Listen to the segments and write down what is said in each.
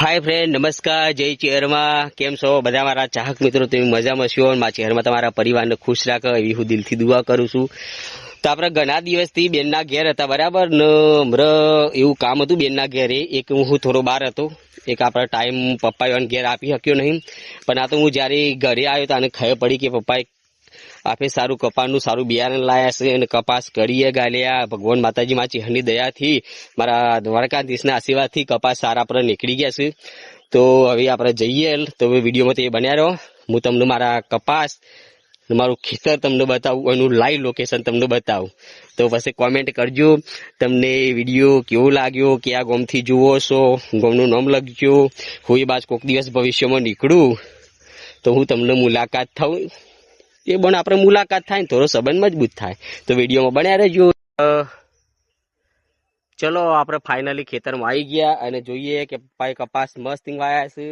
Hi friend नमस्कार जय चेहरमा केम छो बधा मारा चाहक मित्रों તમે મજામાં છો અને મારા ચહેરમાં તમારા પરિવારને ખુશ રાખે એવી હું દિલથી દુઆ કરું છું। તો આપણે ઘણા દિવસથી બેનના ઘેર હતા બરાબર ને હમરે એવું કામ હતું બેનના ઘેરે એક હું થોડો બહાર હતો એક આપણે ટાઈમ પપ્પાએ ઘેર આપી શક્યો નહીં પણ આ તો હું જ્યારે ઘરે આવ્યો તો આને ખબર પડી કે પપ્પાએ આપે સારું કપાસનું સારું બિયારણ લાયા છે અને કપાસ કરીએ ગાલ્યા ભગવાન માતાજી માં ચહેરની દયાથી મારા દ્વારકાધીશના આશીર્વાદથી કપાસ સારા પર નીકળી ગયા છે। તો હવે આપણે જઈએ તો વિડીયોમાં તે બન્યા રહો હું તમને મારા કપાસ મારું ખેતર તમને બતાવું એનું લાઈવ લોકેશન તમને બતાવું તો પછી કોમેન્ટ કરજો તમને વિડીયો કેવો લાગ્યો કયા ગામથી જુઓ છો ગામનું નામ લખજો હું એ બાદ કોઈક દિવસ ભવિષ્યમાં નીકળું તો હું તમને મુલાકાત થાઉં એ પણ આપણે મુલાકાત થાય ને થોડો સંબંધ મજબૂત થાય તો વિડીયોમાં બન્યા રહેજો। ચલો આપણે ફાઇનલી ખેતરમાં આવી ગયા અને જોઈએ કે પપ્પાએ કપાસ મસ્ત વાયા છે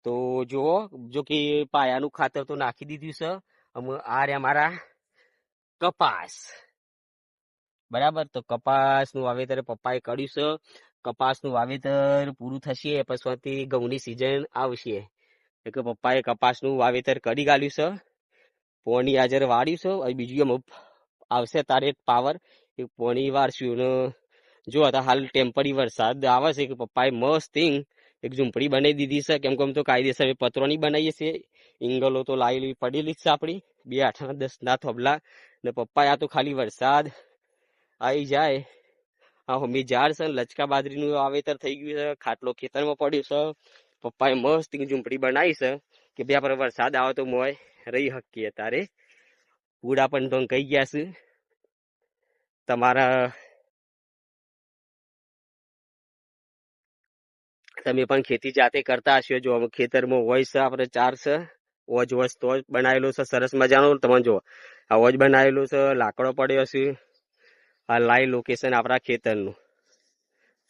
તો જુઓ જો કે પાયાનું ખાતર તો નાખી દીધું છે અમે આ રહ્યા મારા કપાસ બરાબર તો કપાસનું વાવેતર પપ્પાએ કર્યું છે કપાસનું વાવેતર પૂરું થશે પછી ઘઉંની સિઝન આવશે એટલે પપ્પાએ કપાસનું વાવેતર કરી ગાલ્યું છે પોણી હાજર વાળ્યું છે બીજું એમ આવશે તારે પાવર એ પોણી વાળશું ને જો હતા હાલ ટેમ્પરી વરસાદ આવે છે કે પપ્પાએ મસ્ત એક ઝૂંપડી બનાવી દીધી છે કેમ કેમ તો કાયદેસર પત્રોની બનાવીએ છીએ ઇંગલો તો લાવી પડેલી જ છે આપણી 2 8 10 ના થોબલા ને પપ્પાએ આ તો ખાલી વરસાદ આવી જાય આ હમી ઝાડ છે લચકા બાજરીનું વાવેતર થઈ ગયું છે ખાટલો ખેતરમાં પડ્યું છે પપ્પાએ મસ્ત ઝૂંપડી બનાવી છે કે બે આપણે વરસાદ આવે તો મોય રહી શકીએ તારે પૂડા પણ તો કહી ગયા છે તમારા તમે પણ ખેતી જાતે કરતા હશો જો ખેતરમાં હોય છે આપણે 4 છે ઓજ વસ્તુ બનાવેલો છે સરસ મજાનો તમે જો આ ઓજ બનાવેલો છે લાકડો પડ્યો છે આ લાઈવ લોકેશન આપણા ખેતરનું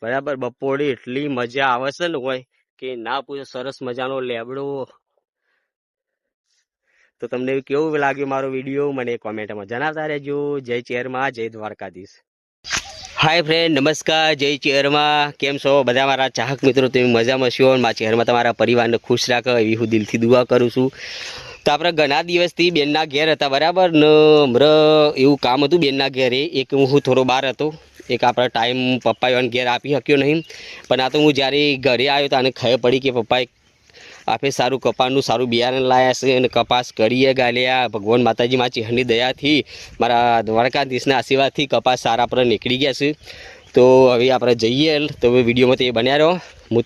બરાબર બપોરે એટલી મજા આવે છે ને હોય કે ના પૂછો સરસ મજાનો લેબડો તો તમને કેવું લાગ્યું મારો વિડીયો મને કોમેન્ટમાં જણાવતા રહેજો। જય ચેરમાં જય દ્વારકાધીશ। હાય ફ્રેન્ડ નમસ્કાર જય ચેરમાં કેમ છો બધા મારા ચાહક મિત્રો તમે મજામાં છો અને મારા ચહેરમાં તમારા પરિવારને ખુશ રાખે એવી હું દિલથી દુઆ કરું છું। તો આપણે ઘણા દિવસથી બેનના ઘેર હતા બરાબર ને હમરે એવું કામ હતું બેનના ઘેરે એક હું થોડો બહાર હતો એક આપણે ટાઈમ પપ્પાએ ઘેર આપી શક્યો નહીં પણ આ તો હું જ્યારે ઘરે આવ્યો તો આને ખબર પડી કે પપ્પાએ આપે સારું કપાસનું સારું બિયારણ લાયા છે અને કપાસ કરીએ ગાલ્યા ભગવાન માતાજી માં ચહેરની દયાથી મારા દ્વારકાધીશના આશીર્વાદથી કપાસ સારા પર નીકળી ગયા છે। તો હવે આપણે જઈએ તો વિડીયોમાં તે બન્યા રહો હું